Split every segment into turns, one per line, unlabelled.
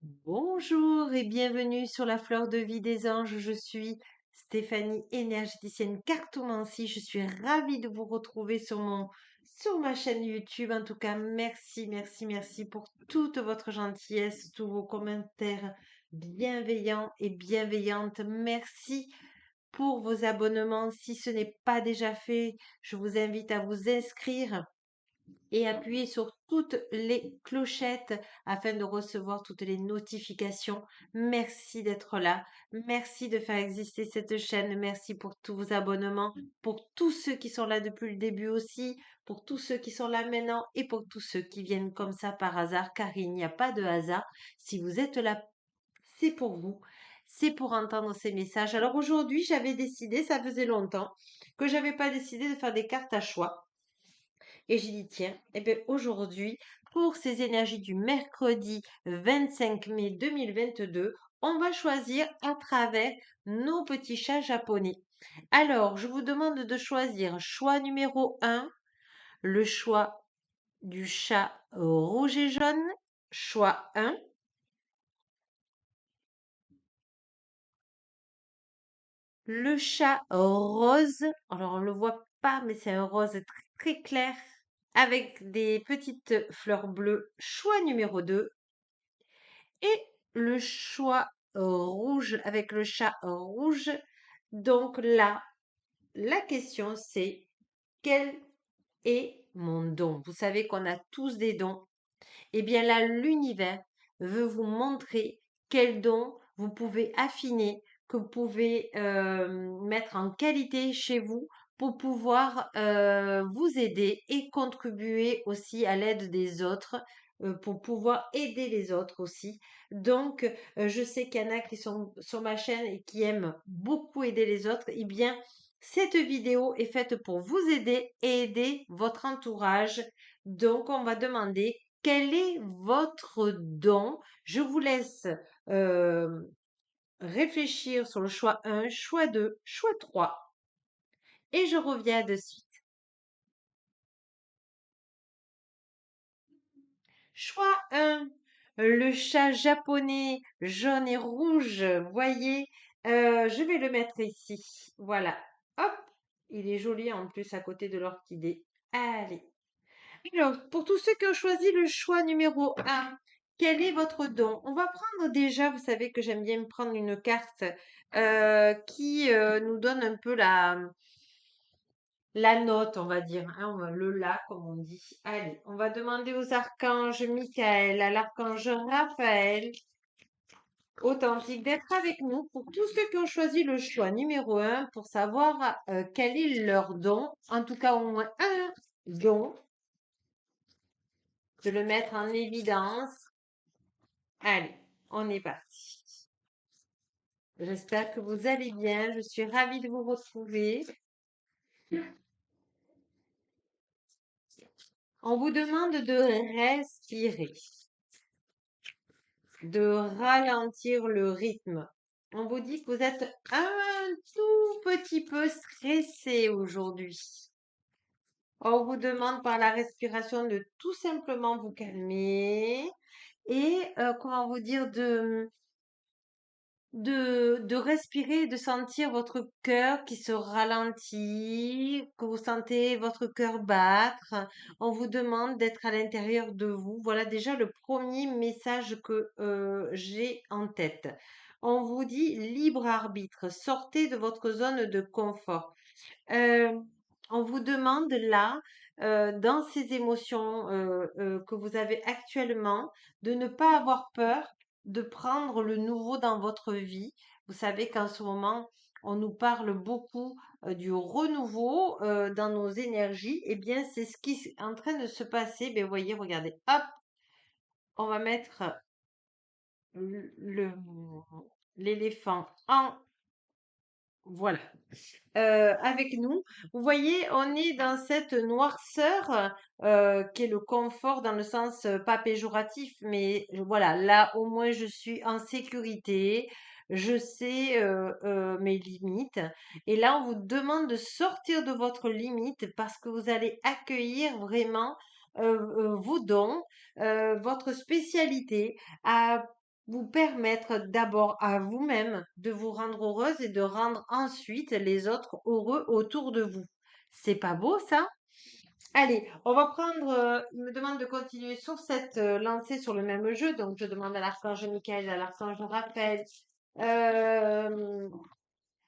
Bonjour et bienvenue sur la fleur de vie des anges. Je suis Stéphanie, énergéticienne cartomancie. Je suis ravie de vous retrouver sur ma chaîne YouTube. En tout cas, merci, merci, merci pour toute votre gentillesse, tous vos commentaires bienveillants et bienveillantes. Merci pour vos abonnements. Si ce n'est pas déjà fait, je vous invite à vous inscrire et appuyer sur toutes les clochettes afin de recevoir toutes les notifications. Merci d'être là. Merci de faire exister cette chaîne. Merci pour tous vos abonnements, pour tous ceux qui sont là depuis le début aussi, pour tous ceux qui sont là maintenant et pour tous ceux qui viennent comme ça par hasard, car il n'y a pas de hasard. Si vous êtes là, c'est pour vous. C'est pour entendre ces messages. Alors aujourd'hui, j'avais décidé, ça faisait longtemps, que j'avais pas décidé de faire des cartes à choix. Et j'ai dit, tiens, eh bien aujourd'hui, pour ces énergies du mercredi 25 mai 2022, on va choisir à travers nos petits chats japonais. Alors, je vous demande de choisir choix numéro 1, le choix du chat rouge et jaune, choix 1. Le chat rose, alors on ne le voit pas, mais c'est un rose très, très clair avec des petites fleurs bleues, choix numéro 2. Et le choix rouge avec le chat rouge. Donc là, la question c'est quel est mon don? Vous savez qu'on a tous des dons. Eh bien là, l'univers veut vous montrer quel don vous pouvez affiner, que vous pouvez mettre en qualité chez vous pour pouvoir vous aider et contribuer aussi à l'aide des autres, pour pouvoir aider les autres aussi. Donc, je sais qu'il y en a qui sont sur ma chaîne et qui aiment beaucoup aider les autres. Eh bien, cette vidéo est faite pour vous aider et aider votre entourage. Donc, on va demander quel est votre don? Je vous laisse réfléchir sur le choix 1, choix 2, choix 3 et je reviens de suite. Choix 1, le chat japonais jaune et rouge. Voyez, je vais le mettre ici. Voilà. Hop, il est joli en plus à côté de l'orchidée. Allez. Alors, pour tous ceux qui ont choisi le choix numéro 1, quel est votre don? On va prendre déjà, vous savez que j'aime bien prendre une carte qui nous donne un peu la note, on va dire, hein, le la, comme on dit. Allez, on va demander aux archanges Michael, à l'archange Raphaël, authentique, d'être avec nous pour tous ceux qui ont choisi le choix numéro 1 pour savoir quel est leur don, en tout cas au moins un don, de le mettre en évidence. Allez, on est parti. J'espère que vous allez bien. Je suis ravie de vous retrouver. On vous demande de respirer, de ralentir le rythme. On vous dit que vous êtes un tout petit peu stressé aujourd'hui. On vous demande par la respiration de tout simplement vous calmer et, comment vous dire, de respirer et de sentir votre cœur qui se ralentit, que vous sentez votre cœur battre. On vous demande d'être à l'intérieur de vous. Voilà déjà le premier message que j'ai en tête. On vous dit libre arbitre, sortez de votre zone de confort. Euh, on vous demande là, dans ces émotions que vous avez actuellement, de ne pas avoir peur de prendre le nouveau dans votre vie. Vous savez qu'en ce moment, on nous parle beaucoup du renouveau dans nos énergies. Eh bien, c'est ce qui est en train de se passer. Ben, voyez, regardez, hop, on va mettre le- l'éléphant en voilà. Avec nous. Vous voyez, on est dans cette noirceur qui est le confort dans le sens pas péjoratif, mais voilà, là au moins je suis en sécurité, je sais mes limites. Et là, on vous demande de sortir de votre limite parce que vous allez accueillir vraiment vos dons, votre spécialité, vous permettre d'abord à vous-même de vous rendre heureuse et de rendre ensuite les autres heureux autour de vous. C'est pas beau ça? Allez, on va prendre, il me demande de continuer sur cette lancée sur le même jeu. Donc, je demande à l'archange Michael, à l'archange Raphaël. Euh,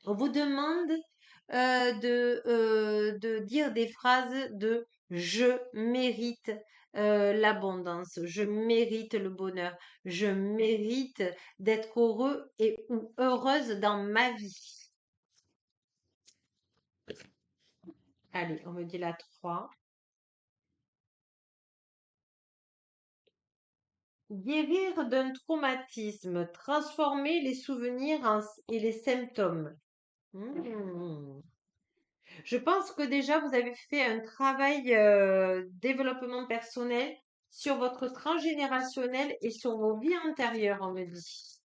on vous demande de dire des phrases de je mérite l'abondance, je mérite le bonheur, je mérite d'être heureux et ou heureuse dans ma vie. Allez, on me dit la 3. Guérir d'un traumatisme, transformer les souvenirs et les symptômes. Hmm. Je pense que déjà vous avez fait un travail développement personnel sur votre transgénérationnel et sur vos vies antérieures, on me dit.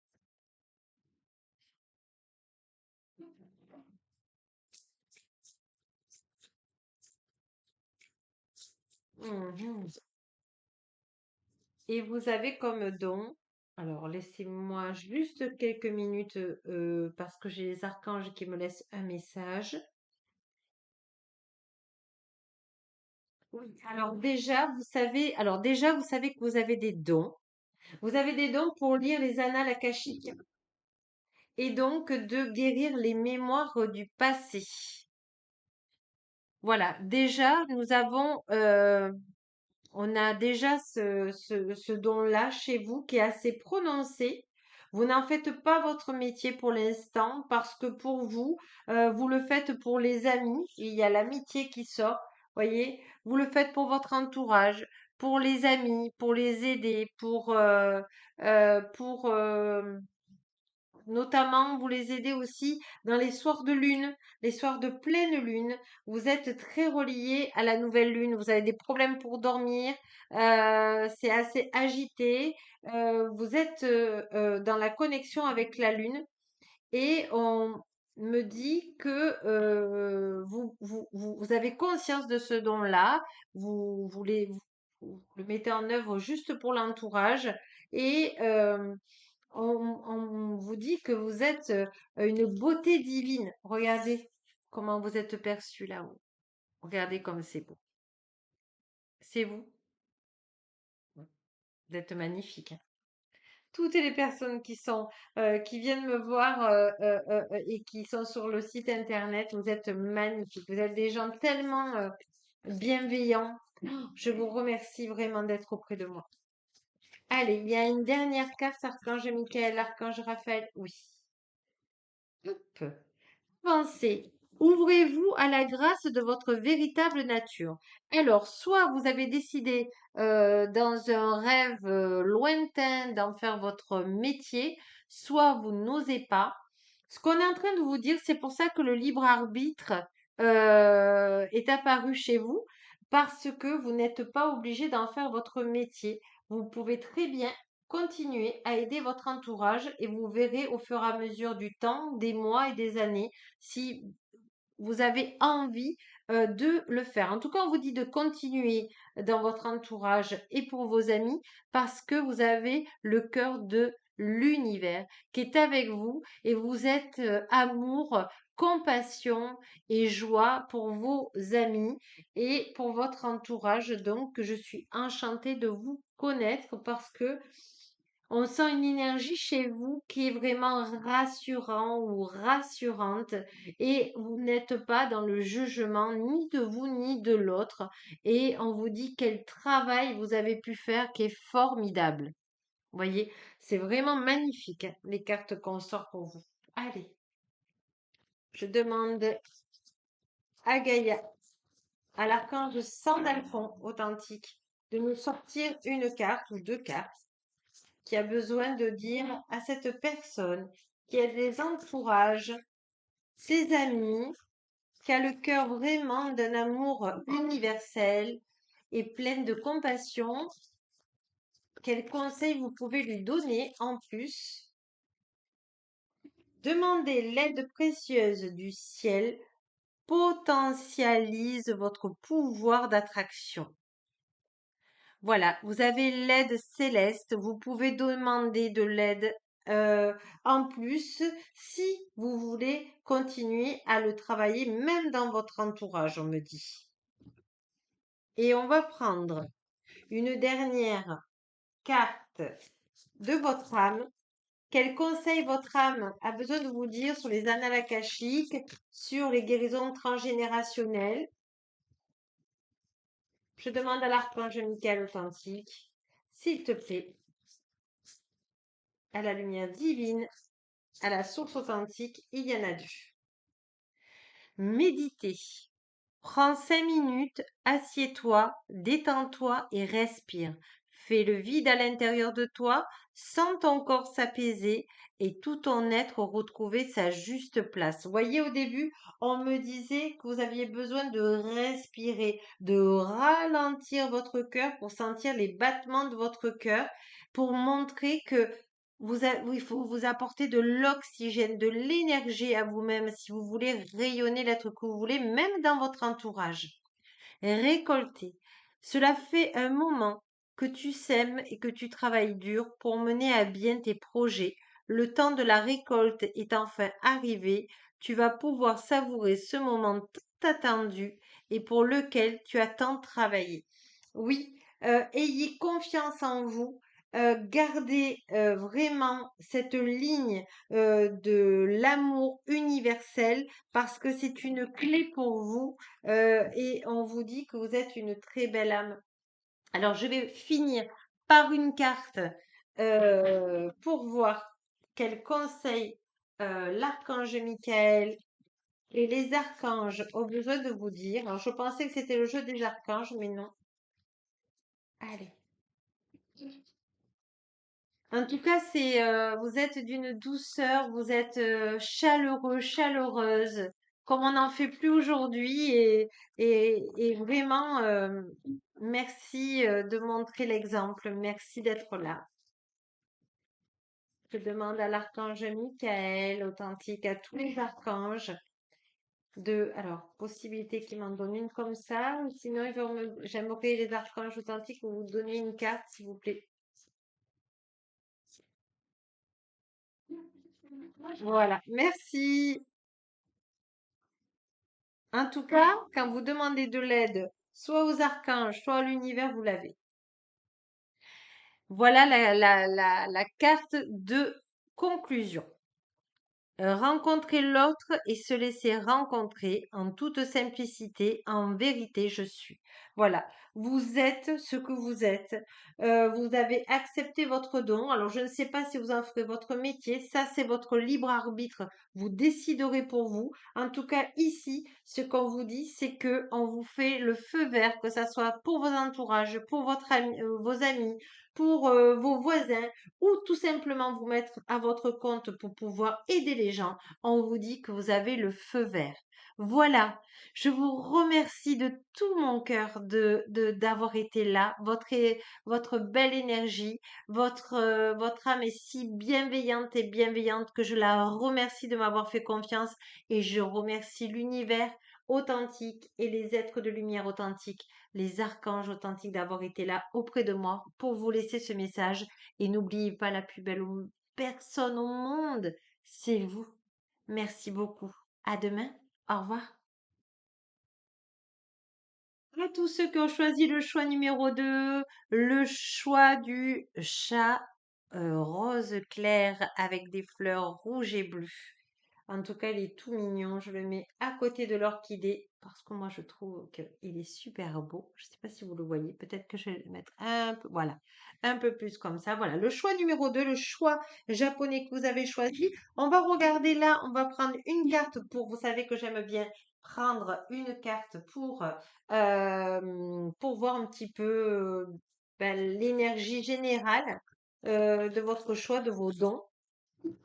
Mhm. Et vous avez comme don, alors laissez-moi juste quelques minutes parce que j'ai les archanges qui me laissent un message. Oui, alors déjà, vous savez que vous avez des dons. Vous avez des dons pour lire les annales akashiques et donc de guérir les mémoires du passé. Voilà, déjà, on a déjà ce don-là chez vous qui est assez prononcé. Vous n'en faites pas votre métier pour l'instant parce que pour vous, vous le faites pour les amis. Il y a l'amitié qui sort, voyez. Vous le faites pour votre entourage, pour les amis, pour les aider, pour notamment, vous les aidez aussi dans les soirs de lune, les soirs de pleine lune. Vous êtes très reliés à la nouvelle lune. Vous avez des problèmes pour dormir. C'est assez agité. Vous êtes dans la connexion avec la lune. Et on me dit que vous avez conscience de ce don-là. Vous le mettez en œuvre juste pour l'entourage. Et on vous dit que vous êtes une beauté divine. Regardez comment vous êtes perçu là-haut. Regardez comme c'est beau. C'est vous. Vous êtes magnifique, hein. Toutes les personnes qui viennent me voir et qui sont sur le site internet, vous êtes magnifiques. Vous êtes des gens tellement bienveillants. Je vous remercie vraiment d'être auprès de moi. Allez, il y a une dernière carte, Archange Michael, Archange Raphaël. Oui. Hop. Pensez, ouvrez-vous à la grâce de votre véritable nature. Alors, soit vous avez décidé dans un rêve lointain d'en faire votre métier, soit vous n'osez pas. Ce qu'on est en train de vous dire, c'est pour ça que le libre arbitre est apparu chez vous, parce que vous n'êtes pas obligé d'en faire votre métier. Vous pouvez très bien continuer à aider votre entourage et vous verrez au fur et à mesure du temps, des mois et des années, si vous avez envie de le faire. En tout cas, on vous dit de continuer dans votre entourage et pour vos amis parce que vous avez le cœur de l'univers qui est avec vous et vous êtes amour, compassion et joie pour vos amis et pour votre entourage. Donc, je suis enchantée de vous connaître parce que on sent une énergie chez vous qui est vraiment rassurant ou rassurante et vous n'êtes pas dans le jugement ni de vous ni de l'autre et on vous dit quel travail vous avez pu faire qui est formidable. Vous voyez, c'est vraiment magnifique, hein, les cartes qu'on sort pour vous. Allez, je demande à Gaïa, à l'archange Sandalphon authentique, de nous sortir une carte ou deux cartes qui a besoin de dire à cette personne qui a des entourages, ses amis, qui a le cœur vraiment d'un amour universel et plein de compassion, quel conseil vous pouvez lui donner en plus? Demandez l'aide précieuse du ciel, potentialise votre pouvoir d'attraction. Voilà, vous avez l'aide céleste. Vous pouvez demander de l'aide euh, en plus si vous voulez continuer à le travailler, même dans votre entourage, on me dit. Et on va prendre une dernière carte de votre âme. Quel conseil votre âme a besoin de vous dire sur les annales akashiques, sur les guérisons transgénérationnelles? Je demande à l'archange Michael authentique, s'il te plaît, à la lumière divine, à la source authentique, il y en a deux. Méditer. Prends 5 minutes, assieds-toi, détends-toi et respire. Fais le vide à l'intérieur de toi, sens ton corps s'apaiser et tout ton être retrouver sa juste place. Voyez, au début, on me disait que vous aviez besoin de respirer, de ralentir votre cœur pour sentir les battements de votre cœur, pour montrer que il faut vous apporter de l'oxygène, de l'énergie à vous-même si vous voulez rayonner l'être que vous voulez, même dans votre entourage. Récolter. Cela fait un moment que tu sèmes et que tu travailles dur pour mener à bien tes projets. Le temps de la récolte est enfin arrivé. Tu vas pouvoir savourer ce moment tant attendu et pour lequel tu as tant travaillé. Oui, ayez confiance en vous. Gardez vraiment cette ligne de l'amour universel parce que c'est une clé pour vous et on vous dit que vous êtes une très belle âme. Alors, je vais finir par une carte pour voir quel conseil l'archange Michael et les archanges ont besoin de vous dire. Alors, je pensais que c'était le jeu des archanges, mais non. Allez. En tout cas, vous êtes d'une douceur, vous êtes chaleureux, chaleureuse, comme on n'en fait plus aujourd'hui, et vraiment, merci de montrer l'exemple, merci d'être là. Je demande à l'archange Michael, authentique, à tous les archanges, alors, possibilité qu'ils m'en donnent une comme ça, ou sinon j'aimerais les archanges authentiques vous donner une carte, s'il vous plaît. Voilà, merci. En tout cas, quand vous demandez de l'aide, soit aux archanges, soit à l'univers, vous l'avez. Voilà la carte de conclusion. Rencontrer l'autre et se laisser rencontrer en toute simplicité, en vérité, je suis. Voilà, vous êtes ce que vous êtes. Vous avez accepté votre don. Alors, je ne sais pas si vous en ferez votre métier. Ça, c'est votre libre arbitre. Vous déciderez pour vous. En tout cas, ici, ce qu'on vous dit, c'est que on vous fait le feu vert, que ça soit pour vos entourages, pour vos amis, pour vos voisins ou tout simplement vous mettre à votre compte pour pouvoir aider les gens, on vous dit que vous avez le feu vert. Voilà, je vous remercie de tout mon cœur d'avoir été là, votre belle énergie, votre âme est si bienveillante que je la remercie de m'avoir fait confiance et je remercie l'univers authentique et les êtres de lumière authentiques, les archanges authentiques d'avoir été là auprès de moi pour vous laisser ce message. Et n'oubliez pas, la plus belle personne au monde, c'est vous. Merci beaucoup. À demain. Au revoir. À tous ceux qui ont choisi le choix numéro 2, le choix du chat rose clair avec des fleurs rouges et bleues. En tout cas, il est tout mignon. Je le mets à côté de l'orchidée parce que moi, je trouve qu'il est super beau. Je ne sais pas si vous le voyez. Peut-être que je vais le mettre un peu, voilà, un peu plus comme ça. Voilà, le choix numéro 2, le choix japonais que vous avez choisi. On va regarder là, on va prendre une carte vous savez que j'aime bien prendre une carte pour voir un petit peu l'énergie générale de votre choix, de vos dons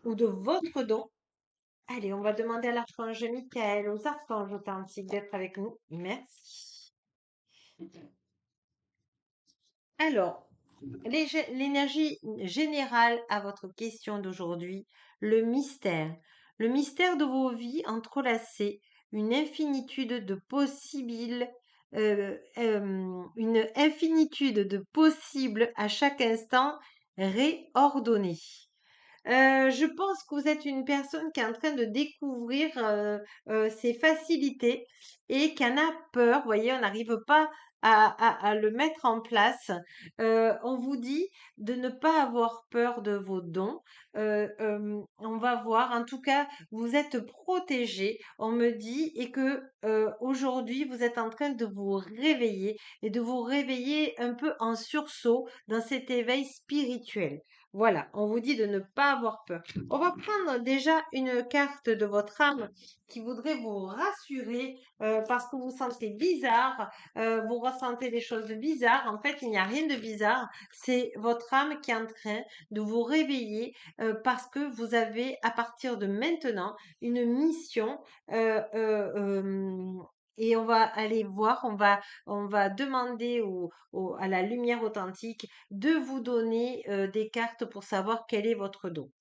ou de votre don. Allez, on va demander à l'archange Michael, aux archanges authentiques d'être avec nous. Merci. Alors, l'énergie générale à votre question d'aujourd'hui, le mystère. Le mystère de vos vies entrelacées, une infinitude de possibles une infinitude de possibles à chaque instant réordonnés. Je pense que vous êtes une personne qui est en train de découvrir ses facilités et qui en a peur. Vous voyez, on n'arrive pas à le mettre en place. On vous dit de ne pas avoir peur de vos dons. On va voir. En tout cas, vous êtes protégé. On me dit et que aujourd'hui, vous êtes en train de vous réveiller et de vous réveiller un peu en sursaut dans cet éveil spirituel. Voilà, on vous dit de ne pas avoir peur. On va prendre déjà une carte de votre âme qui voudrait vous rassurer parce que vous sentez bizarre, vous ressentez des choses bizarres. En fait, il n'y a rien de bizarre. C'est votre âme qui est en train de vous réveiller parce que vous avez à partir de maintenant une mission. euh, euh, euh, et on va aller voir, on va demander à la lumière authentique de vous donner des cartes pour savoir quel est votre don.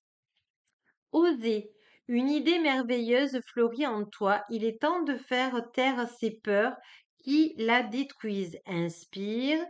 Osez. Une idée merveilleuse fleurit en toi. Il est temps de faire taire ces peurs qui la détruisent. Inspire.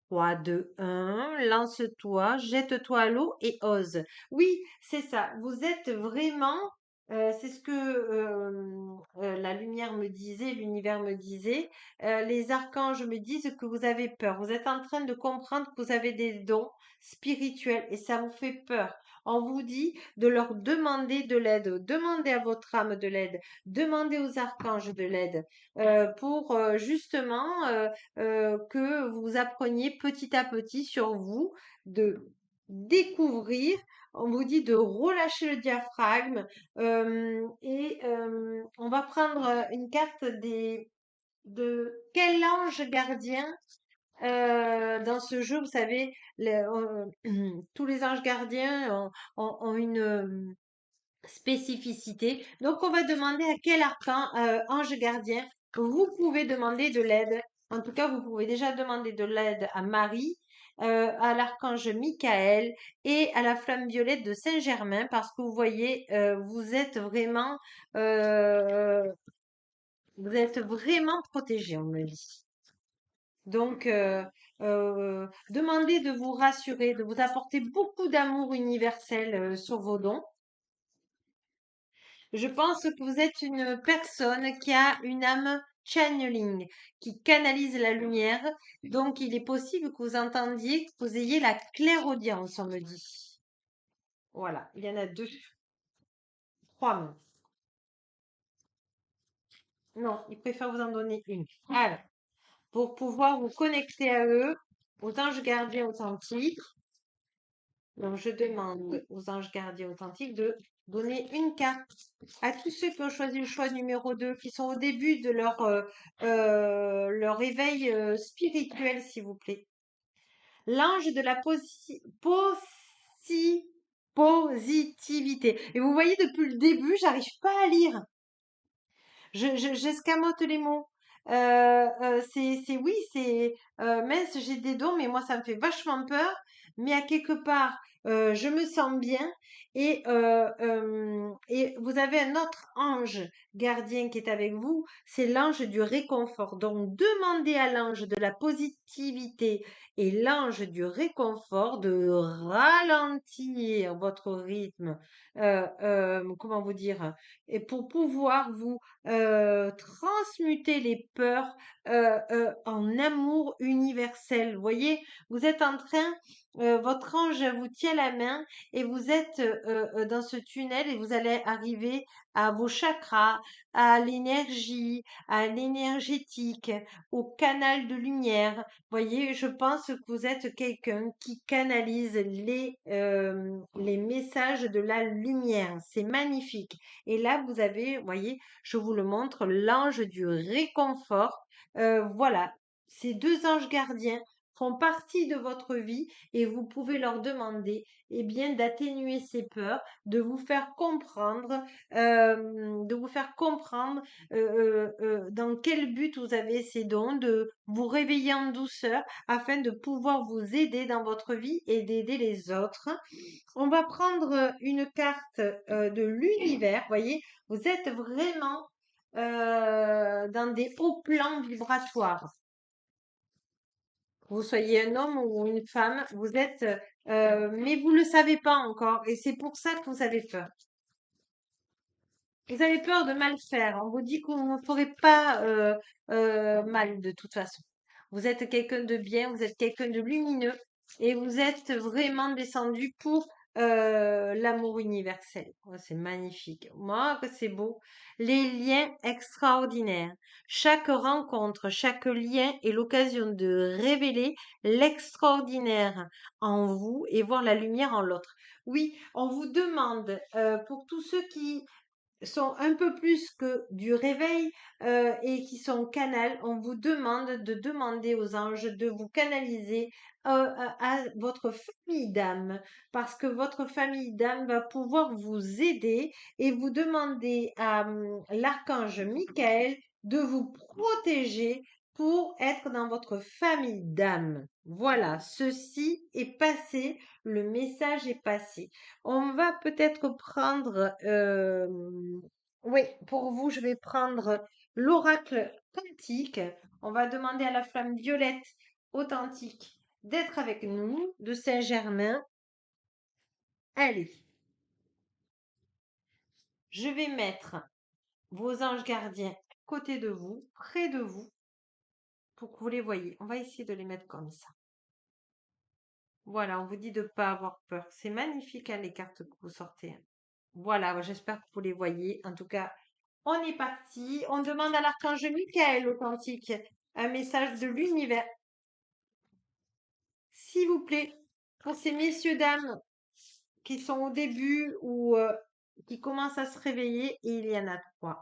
3, 2, 1. Lance-toi, jette-toi à l'eau et ose. Oui, c'est ça. Vous êtes vraiment, c'est ce que la lumière me disait, l'univers me disait. Les archanges me disent que vous avez peur. Vous êtes en train de comprendre que vous avez des dons spirituels et ça vous fait peur. On vous dit de leur demander de l'aide. Demandez à votre âme de l'aide. Demandez aux archanges de l'aide pour justement que vous appreniez petit à petit sur vous de découvrir. On vous dit de relâcher le diaphragme et on va prendre une carte de quel ange gardien dans ce jeu, vous savez, tous les anges gardiens ont une spécificité. Donc, on va demander à quel archan, ange gardien, vous pouvez demander de l'aide. En tout cas, vous pouvez déjà demander de l'aide à Marie, à l'archange Michael et à la flamme violette de Saint-Germain parce que euh, vous êtes vraiment protégé, on me dit. Donc, demandez de vous rassurer, de vous apporter beaucoup d'amour universel sur vos dons. Je pense que vous êtes une personne qui a une âme channeling, qui canalise la lumière. Donc, il est possible que vous entendiez, que vous ayez la clairaudience, on me dit. Voilà, il y en a deux, trois même. Non, il préfère vous en donner une. Alors, pour pouvoir vous connecter à eux, aux anges gardiens authentiques, donc je demande aux anges gardiens authentiques de donner une carte à tous ceux qui ont choisi le choix numéro 2, qui sont au début de leur éveil spirituel, s'il vous plaît. L'ange de la positivité. Et vous voyez, depuis le début, j'arrive pas à lire. J'escamote les mots. Oui, mince, j'ai des dons, mais moi, ça me fait vachement peur. Mais à quelque part, je me sens bien. Et vous avez un autre ange gardien qui est avec vous, c'est l'ange du réconfort. Donc, demandez à l'ange de la positivité et l'ange du réconfort de ralentir votre rythme. Comment vous dire? Et pour pouvoir vous transmuter les peurs en amour universel. Vous voyez, vous êtes en train, votre ange vous tient la main et vous êtes dans ce tunnel et vous allez arriver à vos chakras, à l'énergie, à l'énergétique, au canal de lumière. Vous voyez, je pense que vous êtes quelqu'un qui canalise les messages de la lumière. C'est magnifique. Et là, vous avez, vous voyez, je vous le montre, l'ange du réconfort. Voilà, ces deux anges gardiens font partie de votre vie et vous pouvez leur demander eh bien d'atténuer ces peurs, de vous faire comprendre dans quel but vous avez ces dons, de vous réveiller en douceur afin de pouvoir vous aider dans votre vie et d'aider les autres. On va prendre une carte de l'univers, voyez, vous êtes vraiment dans des hauts plans vibratoires. vous soyez un homme ou une femme, vous êtes, mais vous le savez pas encore, et c'est pour ça que vous avez peur. Vous avez peur de mal faire. On vous dit qu'on ne ferait pas mal de toute façon. Vous êtes quelqu'un de bien, vous êtes quelqu'un de lumineux et vous êtes vraiment descendu pour l'amour universel. Oh, c'est magnifique. Moi, que c'est beau. Les liens extraordinaires. Chaque rencontre, chaque lien est l'occasion de révéler l'extraordinaire en vous et voir la lumière en l'autre. Oui, on vous demande, pour tous ceux qui sont un peu plus que du réveil et qui sont canal, on vous demande de demander aux anges de vous canaliser à votre famille d'âme, parce que votre famille d'âme va pouvoir vous aider et vous demander à l'archange Michael de vous protéger pour être dans votre famille d'âme. Voilà, ceci est passé, le message est passé. On va peut-être prendre, oui, pour vous, je vais prendre l'oracle quantique. On va demander à la flamme violette authentique d'être avec nous, de Saint-Germain. Allez, je vais mettre vos anges gardiens à côté de vous, près de vous, pour que vous les voyez. On va essayer de les mettre comme ça. Voilà, on vous dit de ne pas avoir peur. C'est magnifique, hein, les cartes que vous sortez. Voilà, j'espère que vous les voyez. En tout cas, on est parti. On demande à l'archange Michael authentique un message de l'univers. S'il vous plaît, pour ces messieurs, dames qui sont au début ou qui commencent à se réveiller, et il y en a trois.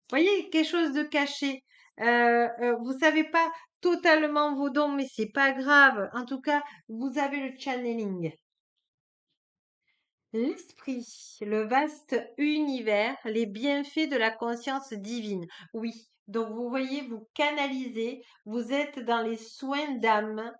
Voyez, quelque chose de caché. Vous savez pas totalement vos dons, mais c'est pas grave. En tout cas, vous avez le channeling. L'esprit, le vaste univers, les bienfaits de la conscience divine. Oui, donc vous voyez, vous canalisez, vous êtes dans les soins d'âme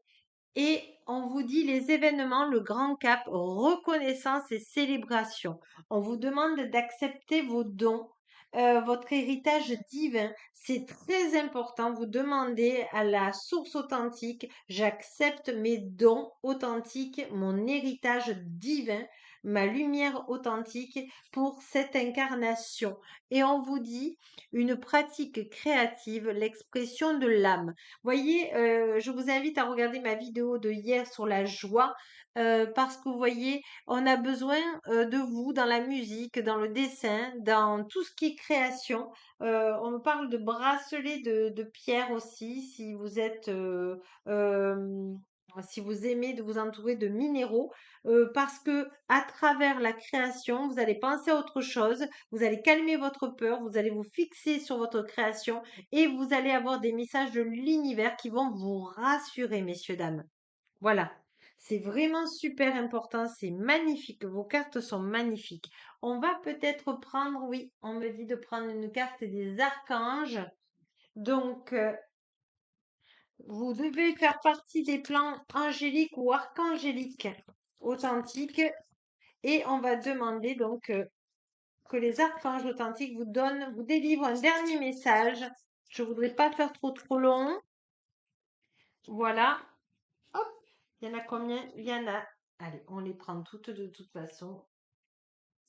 et on vous dit les événements, le grand cap, reconnaissance et célébration. On vous demande d'accepter vos dons, votre héritage divin. C'est très important. Vous demandez à la source authentique, j'accepte mes dons authentiques, mon héritage divin, ma lumière authentique pour cette incarnation. Et on vous dit une pratique créative, l'expression de l'âme. Voyez, je vous invite à regarder ma vidéo de hier sur la joie, parce que vous voyez, on a besoin de vous dans la musique, dans le dessin, dans tout ce qui est création. On me parle de bracelets de pierre aussi, si vous êtes, si vous aimez de vous entourer de minéraux, parce que à travers la création, vous allez penser à autre chose, vous allez calmer votre peur, vous allez vous fixer sur votre création et vous allez avoir des messages de l'univers qui vont vous rassurer, messieurs, dames. Voilà. C'est vraiment super important, c'est magnifique, vos cartes sont magnifiques. On va peut-être prendre, oui, on me dit de prendre une carte des archanges. Donc, vous devez faire partie des plans angéliques ou archangéliques authentiques. Et on va demander donc que les archanges authentiques vous donnent, vous délivrent un dernier message. Je voudrais pas faire trop long. Voilà. Hop, il y en a combien? Il y en a. Allez, on les prend toutes de toute façon.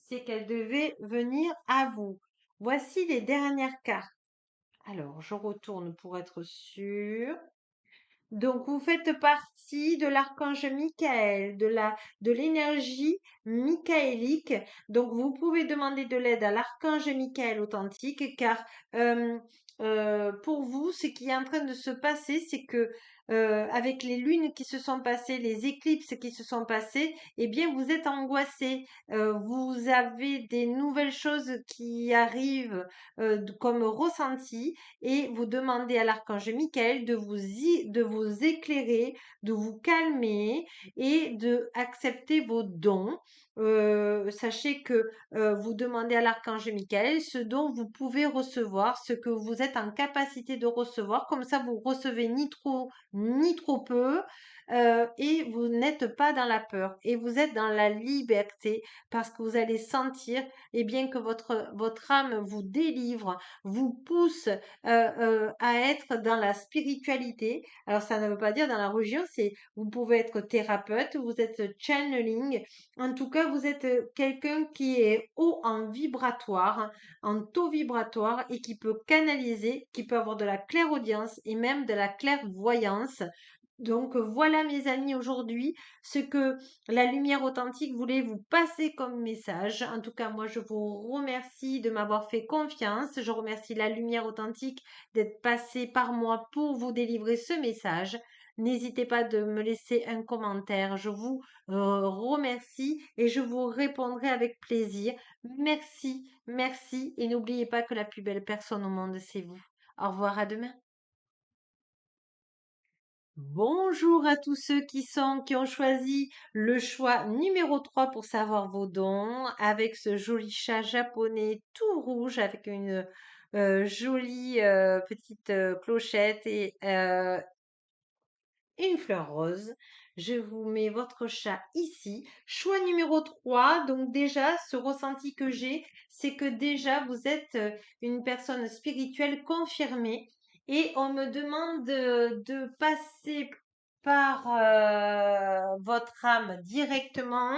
C'est qu'elles devaient venir à vous. Voici les dernières cartes. Alors, je retourne pour être sûre. Donc, vous faites partie de l'archange Michael, de l'énergie michaélique. Donc, vous pouvez demander de l'aide à l'archange Michael authentique, car pour vous, ce qui est en train de se passer, c'est que avec les lunes qui se sont passées, les éclipses qui se sont passées, eh bien, vous êtes angoissé. Vous avez des nouvelles choses qui arrivent comme ressenti et vous demandez à l'archange Michael de vous éclairer, de vous calmer et de accepter vos dons. Sachez que vous demandez à l'archange Michael ce dont vous pouvez recevoir, ce que vous êtes en capacité de recevoir. Comme ça, vous recevez ni trop peu. et vous n'êtes pas dans la peur et vous êtes dans la liberté parce que vous allez sentir eh bien que votre âme vous délivre, vous pousse à être dans la spiritualité. Alors ça ne veut pas dire dans la religion, c'est vous pouvez être thérapeute, vous êtes channeling, en tout cas vous êtes quelqu'un qui est haut en vibratoire, en taux vibratoire et qui peut canaliser, qui peut avoir de la clairaudience et même de la clairvoyance. Donc voilà mes amis aujourd'hui ce que la lumière authentique voulait vous passer comme message. En tout cas, moi je vous remercie de m'avoir fait confiance. Je remercie la lumière authentique d'être passée par moi pour vous délivrer ce message. N'hésitez pas de me laisser un commentaire. Je vous remercie et je vous répondrai avec plaisir. Merci, merci et n'oubliez pas que la plus belle personne au monde, c'est vous. Au revoir, à demain. Bonjour à tous ceux qui ont choisi le choix numéro 3 pour savoir vos dons avec ce joli chat japonais tout rouge avec une jolie petite clochette et une fleur rose. Je vous mets votre chat ici. Choix numéro 3. Donc déjà, ce ressenti que j'ai, c'est que déjà, vous êtes une personne spirituelle confirmée et on me demande de passer par votre âme directement,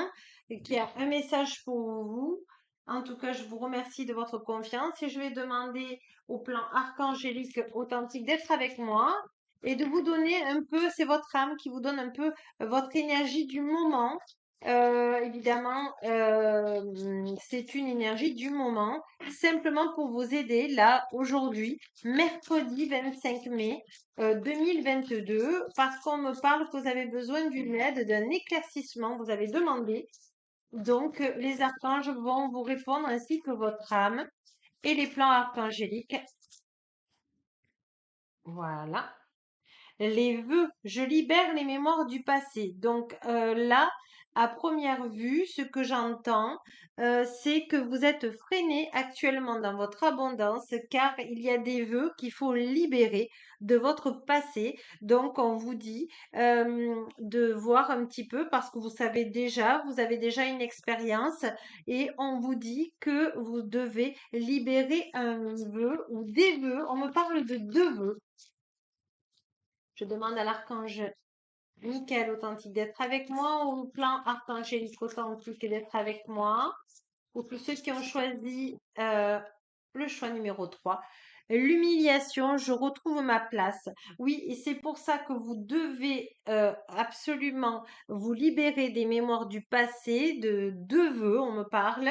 et qu'il y a un message pour vous. En tout cas, je vous remercie de votre confiance et je vais demander au plan archangélique authentique d'être avec moi et de vous donner un peu, c'est votre âme qui vous donne un peu votre énergie du moment. Évidemment, c'est une énergie du moment, simplement pour vous aider là, aujourd'hui, mercredi 25 mai 2022, parce qu'on me parle que vous avez besoin d'une aide, d'un éclaircissement, vous avez demandé. Donc, les archanges vont vous répondre ainsi que votre âme et les plans archangéliques. Voilà. Les vœux, je libère les mémoires du passé. Donc là, à première vue, ce que j'entends, c'est que vous êtes freiné actuellement dans votre abondance car il y a des vœux qu'il faut libérer de votre passé. Donc on vous dit de voir un petit peu parce que vous avez déjà une expérience et on vous dit que vous devez libérer un vœu ou des vœux. On me parle de deux vœux. Je demande à l'archange Michael authentique d'être avec moi, au plan archangélique authentique d'être avec moi, pour tous ceux qui ont choisi le choix numéro 3. L'humiliation, je retrouve ma place. Oui, et c'est pour ça que vous devez absolument vous libérer des mémoires du passé, de vœux, on me parle,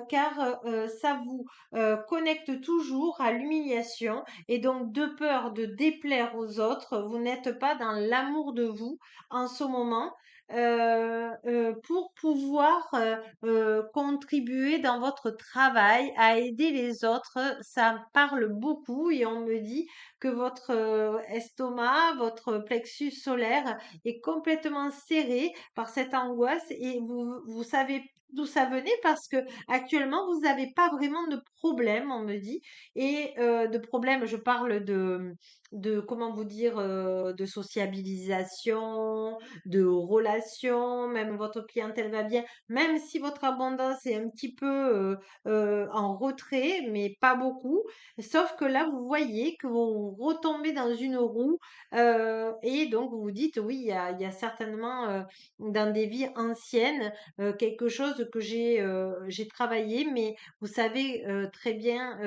car ça vous connecte toujours à l'humiliation et donc de peur de déplaire aux autres, vous n'êtes pas dans l'amour de vous en ce moment. Pour pouvoir contribuer dans votre travail à aider les autres. Ça me parle beaucoup et on me dit que votre estomac, votre plexus solaire est complètement serré par cette angoisse et vous savez d'où ça venait parce que actuellement vous n'avez pas vraiment de problème, on me dit, et de problème, je parle de comment vous dire, de sociabilisation, de relations, même votre clientèle va bien, même si votre abondance est un petit peu en retrait, mais pas beaucoup. Sauf que là, vous voyez que vous retombez dans une roue et donc vous vous dites, oui, il y a certainement dans des vies anciennes quelque chose que j'ai travaillé, mais vous savez très bien,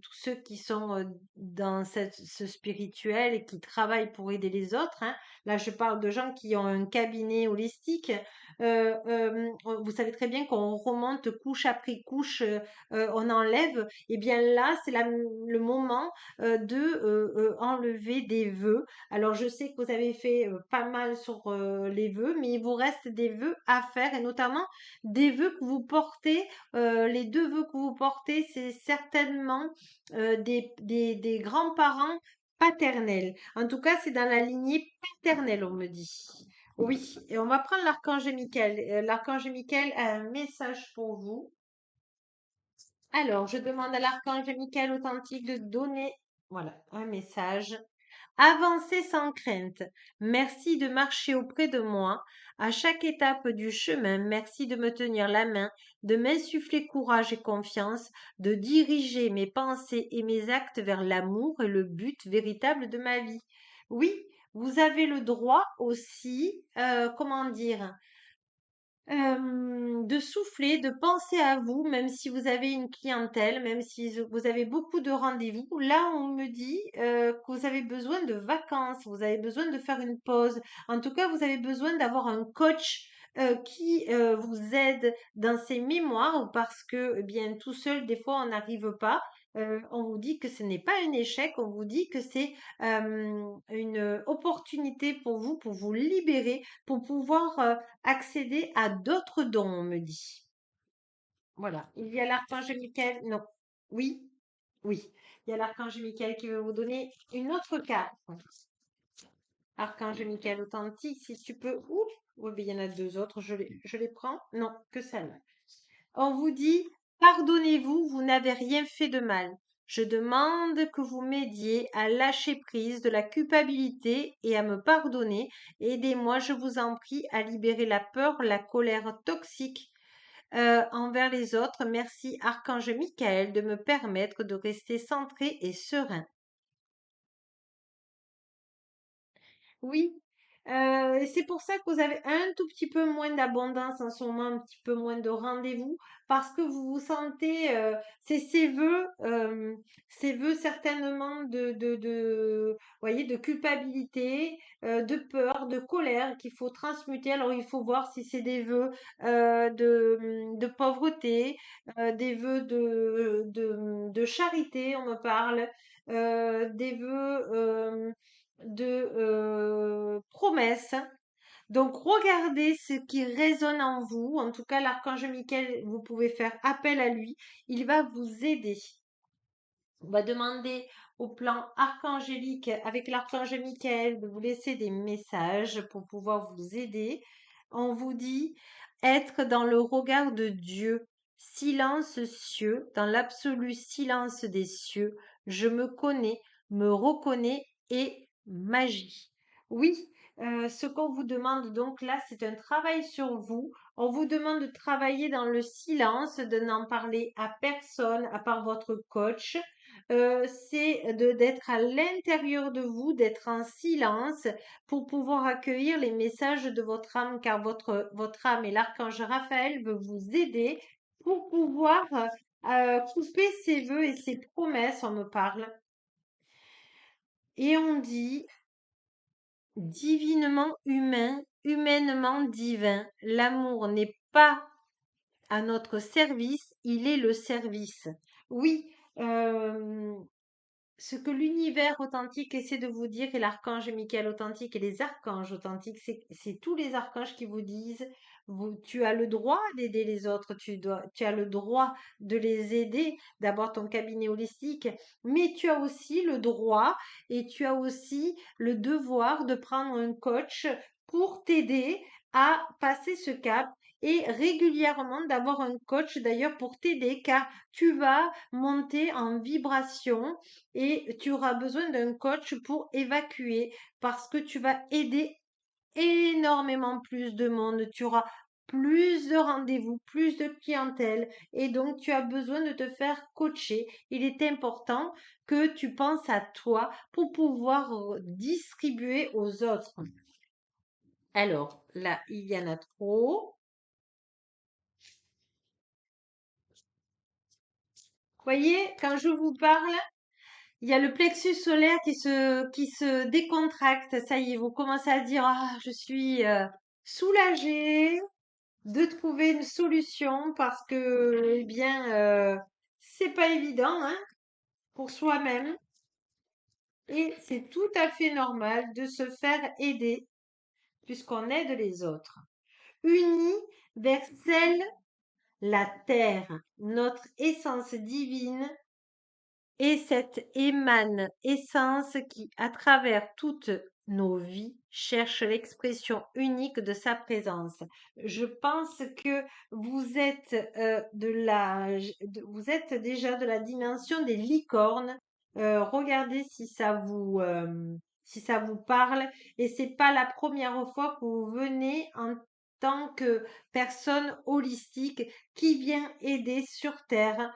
tous ceux qui sont dans ce spirituel et qui travaillent pour aider les autres, hein, là je parle de gens qui ont un cabinet holistique, vous savez très bien qu'on remonte couche après couche, on enlève, et bien là, c'est le moment de enlever des vœux. Alors, je sais que vous avez fait pas mal sur les vœux, mais il vous reste des vœux à faire, et notamment des vœux que vous portez. Les deux vœux que vous portez, c'est certainement des grands-parents paternels. En tout cas, c'est dans la lignée paternelle, on me dit. Oui, et on va prendre l'archange Michael. L'archange Michael a un message pour vous. Alors, je demande à l'archange Michael authentique de donner, voilà, un message Avancez sans crainte. Merci de marcher auprès de moi. À chaque étape du chemin, merci de me tenir la main, de m'insuffler courage et confiance, de diriger mes pensées et mes actes vers l'amour et le but véritable de ma vie. Oui, vous avez le droit aussi, comment dire, de souffler, de penser à vous, même si vous avez une clientèle, même si vous avez beaucoup de rendez-vous. Là, on me dit que vous avez besoin de vacances, vous avez besoin de faire une pause. En tout cas, vous avez besoin d'avoir un coach qui vous aide dans ses mémoires parce que, eh bien, tout seul, des fois, on n'arrive pas. On vous dit que ce n'est pas un échec, on vous dit que c'est une opportunité pour vous libérer, pour pouvoir accéder à d'autres dons, on me dit. Voilà. Il y a l'archange Michael. Non. Oui. Oui. Il y a l'archange Michael qui veut vous donner une autre carte. Archange Michael authentique, si tu peux. Ouh. Oui, mais il y en a deux autres. Je les prends. Non, que celle-là. On vous dit, pardonnez-vous, vous n'avez rien fait de mal. Je demande que vous m'aidiez à lâcher prise de la culpabilité et à me pardonner. Aidez-moi, je vous en prie, à libérer la peur, la colère toxique envers les autres. Merci, Archange Michael, de me permettre de rester centré et serein. Oui, et c'est pour ça que vous avez un tout petit peu moins d'abondance en ce moment, un petit peu moins de rendez-vous, parce que vous vous sentez, c'est ces vœux certainement voyez, de culpabilité, de peur, de colère qu'il faut transmuter. Alors il faut voir si c'est des vœux de pauvreté, des vœux de charité, on me parle, des vœux de promesses. Donc, regardez ce qui résonne en vous. En tout cas, l'archange Michael, vous pouvez faire appel à lui. Il va vous aider. On va demander au plan archangélique avec l'archange Michael de vous laisser des messages pour pouvoir vous aider. On vous dit être dans le regard de Dieu, silence cieux, dans l'absolu silence des cieux. Je me connais, me reconnais et magie. Oui, ce qu'on vous demande donc là, c'est un travail sur vous. On vous demande de travailler dans le silence, de n'en parler à personne à part votre coach. C'est d'être à l'intérieur de vous, d'être en silence pour pouvoir accueillir les messages de votre âme, car votre âme et l'archange Raphaël veut vous aider pour pouvoir couper ses vœux et ses promesses, on me parle. Et on dit divinement humain, humainement divin. L'amour n'est pas à notre service, il est le service. Oui, ce que l'univers authentique essaie de vous dire et l'archange Michael authentique et les archanges authentiques, c'est tous les archanges qui vous disent, tu as le droit d'aider les autres, tu as le droit de les aider, d'avoir ton cabinet holistique, mais tu as aussi le droit et tu as aussi le devoir de prendre un coach pour t'aider à passer ce cap et régulièrement d'avoir un coach d'ailleurs pour t'aider car tu vas monter en vibration et tu auras besoin d'un coach pour évacuer parce que tu vas aider énormément plus de monde. Tu auras plus de rendez-vous, plus de clientèle et donc tu as besoin de te faire coacher. Il est important que tu penses à toi pour pouvoir distribuer aux autres. Alors là, il y en a trop. Voyez, quand je vous parle, il y a le plexus solaire qui se décontracte. Ça y est, vous commencez à dire, ah, je suis soulagée de trouver une solution parce que, eh bien, c'est pas évident, hein, pour soi-même. Et c'est tout à fait normal de se faire aider puisqu'on aide les autres. Unis vers celle, la terre, notre essence divine et cette essence qui, à travers toutes nos vies, cherche l'expression unique de sa présence. Je pense que vous êtes vous êtes déjà de la dimension des licornes. Regardez si ça vous parle. Et c'est pas la première fois que vous venez en tant que personne holistique qui vient aider sur Terre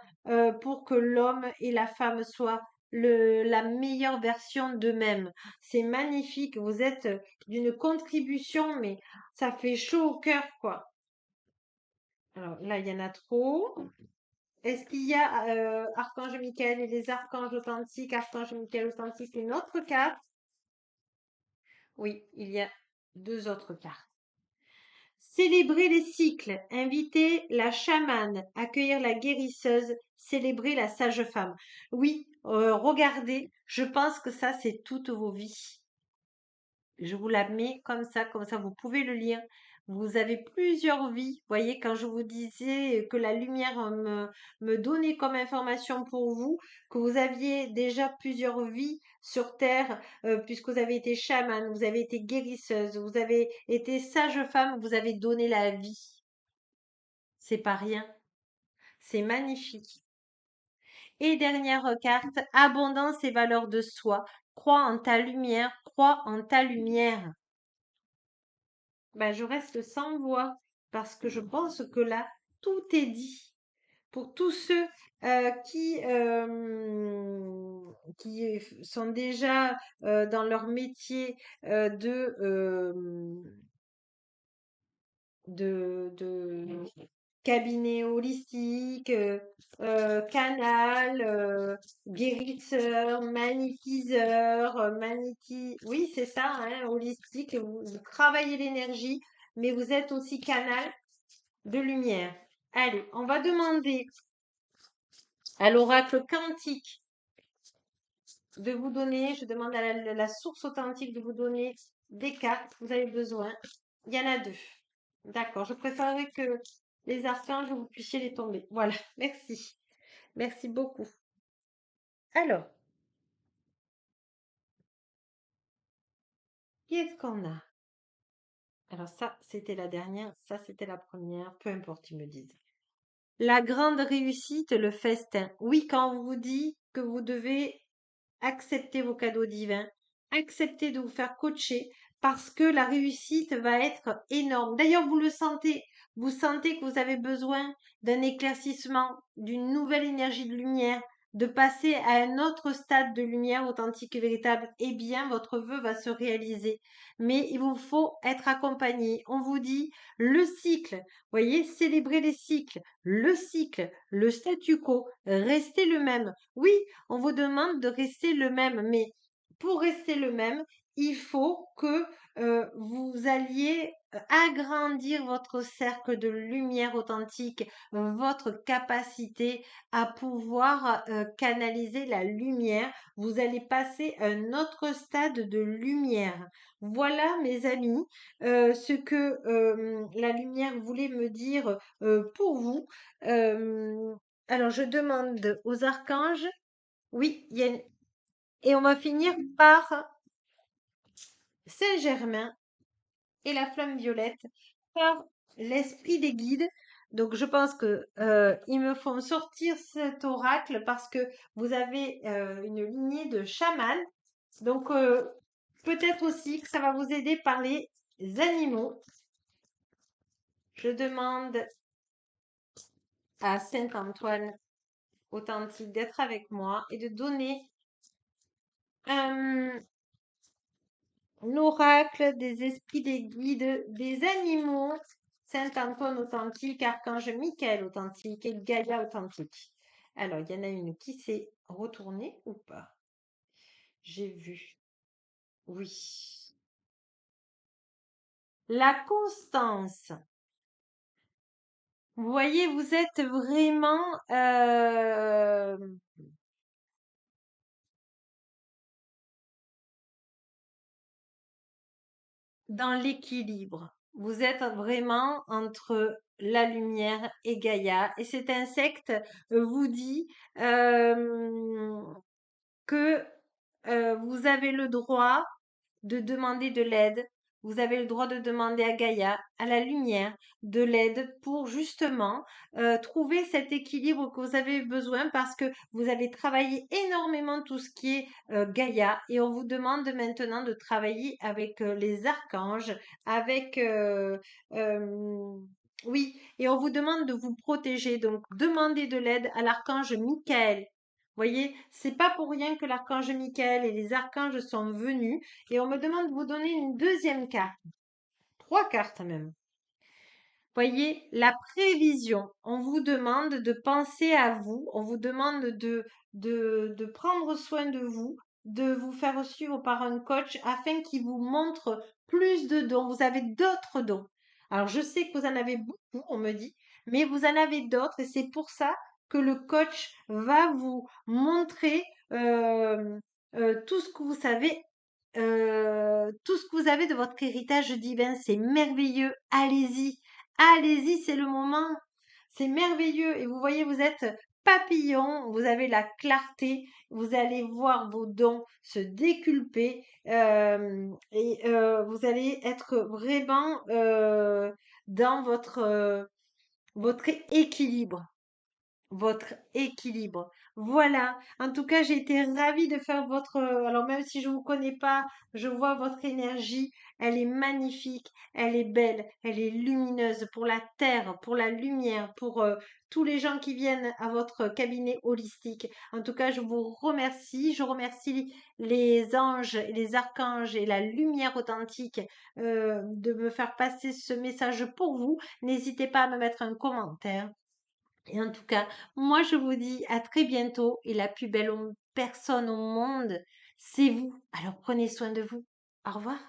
pour que l'homme et la femme soient la meilleure version d'eux-mêmes. C'est magnifique, vous êtes d'une contribution, mais ça fait chaud au cœur, quoi. Alors là, il y en a trop. Est-ce qu'il y a Archange Michael et les archanges authentiques, Archange Michael authentique, une autre carte? Oui, il y a deux autres cartes. Célébrer les cycles, inviter la chamane, accueillir la guérisseuse, célébrer la sage-femme. Oui, regardez, je pense que ça, c'est toutes vos vies. Je vous la mets comme ça, vous pouvez le lire. Vous avez plusieurs vies. Vous voyez, quand je vous disais que la lumière me donnait comme information pour vous, que vous aviez déjà plusieurs vies sur Terre, puisque vous avez été chamane, vous avez été guérisseuse, vous avez été sage-femme, vous avez donné la vie. C'est pas rien. C'est magnifique. Et dernière carte, abondance et valeur de soi. Crois en ta lumière, crois en ta lumière. Ben, je reste sans voix parce que je pense que là, tout est dit. Pour tous ceux qui sont déjà dans leur métier de cabinet holistique, canal, guérisseur, magnétiseur, oui, c'est ça, hein, holistique. Vous travaillez l'énergie, mais vous êtes aussi canal de lumière. Allez, on va demander à l'oracle quantique de vous donner, je demande à la source authentique de vous donner des cartes que vous avez besoin. Il y en a deux. D'accord, je préférerais que les archanges, vous puissiez les tomber. Voilà, merci. Merci beaucoup. Alors, qu'est-ce qu'on a? Alors ça, c'était la dernière, ça, c'était la première, peu importe, ils me disent. La grande réussite, le festin. Oui, quand on vous dit que vous devez accepter vos cadeaux divins, acceptez de vous faire coacher parce que la réussite va être énorme. D'ailleurs, vous sentez que vous avez besoin d'un éclaircissement, d'une nouvelle énergie de lumière, de passer à un autre stade de lumière authentique et véritable. Eh bien, votre vœu va se réaliser. Mais il vous faut être accompagné. On vous dit le cycle, voyez, célébrez les cycles, le statu quo, restez le même. Oui, on vous demande de rester le même, mais pour rester le même, il faut que vous alliez agrandir votre cercle de lumière authentique, votre capacité à pouvoir canaliser la lumière. Vous allez passer à un autre stade de lumière. Voilà, mes amis, ce que la lumière voulait me dire pour vous. Euh, alors, je demande aux archanges. Oui, et on va finir par Saint-Germain et la flamme violette, par l'esprit des guides. Donc, je pense que ils me font sortir cet oracle parce que vous avez une lignée de chaman. Donc, peut-être aussi que ça va vous aider par les animaux. Je demande à Saint-Antoine authentique d'être avec moi et de donner un l'oracle des esprits des guides des animaux, Saint-Antoine authentique, Archange Michael authentique et Gaïa authentique. Alors, il y en a une qui s'est retournée ou pas? J'ai vu. Oui. La constance. Vous voyez, vous êtes vraiment dans l'équilibre. Vous êtes vraiment entre la lumière et Gaïa. Et cet insecte vous dit que vous avez le droit de demander de l'aide, vous avez le droit de demander à Gaïa, à la lumière, de l'aide pour justement trouver cet équilibre que vous avez besoin parce que vous avez travaillé énormément tout ce qui est Gaïa et on vous demande maintenant de travailler avec les archanges, avec oui, et on vous demande de vous protéger. Donc, demandez de l'aide à l'archange Michael. Voyez, c'est pas pour rien que l'archange Michael et les archanges sont venus et on me demande de vous donner une deuxième carte, trois cartes même. Voyez, la prévision, on vous demande de penser à vous, on vous demande de prendre soin de vous faire suivre par un coach afin qu'il vous montre plus de dons. Vous avez d'autres dons. Alors, je sais que vous en avez beaucoup, on me dit, mais vous en avez d'autres et c'est pour ça que le coach va vous montrer tout ce que vous savez, tout ce que vous avez de votre héritage divin. C'est merveilleux. Allez-y. Allez-y, c'est le moment. C'est merveilleux. Et vous voyez, vous êtes papillon, vous avez la clarté, vous allez voir vos dons se déculper et vous allez être vraiment dans votre équilibre. Votre équilibre. Voilà. En tout cas, j'ai été ravie de faire votre. Alors, même si je ne vous connais pas, je vois votre énergie. Elle est magnifique, elle est belle, elle est lumineuse pour la terre, pour la lumière, pour tous les gens qui viennent à votre cabinet holistique. En tout cas, je vous remercie. Je remercie les anges et les archanges et la lumière authentique de me faire passer ce message pour vous. N'hésitez pas à me mettre un commentaire. Et en tout cas, moi je vous dis à très bientôt et la plus belle personne au monde, c'est vous. Alors prenez soin de vous. Au revoir.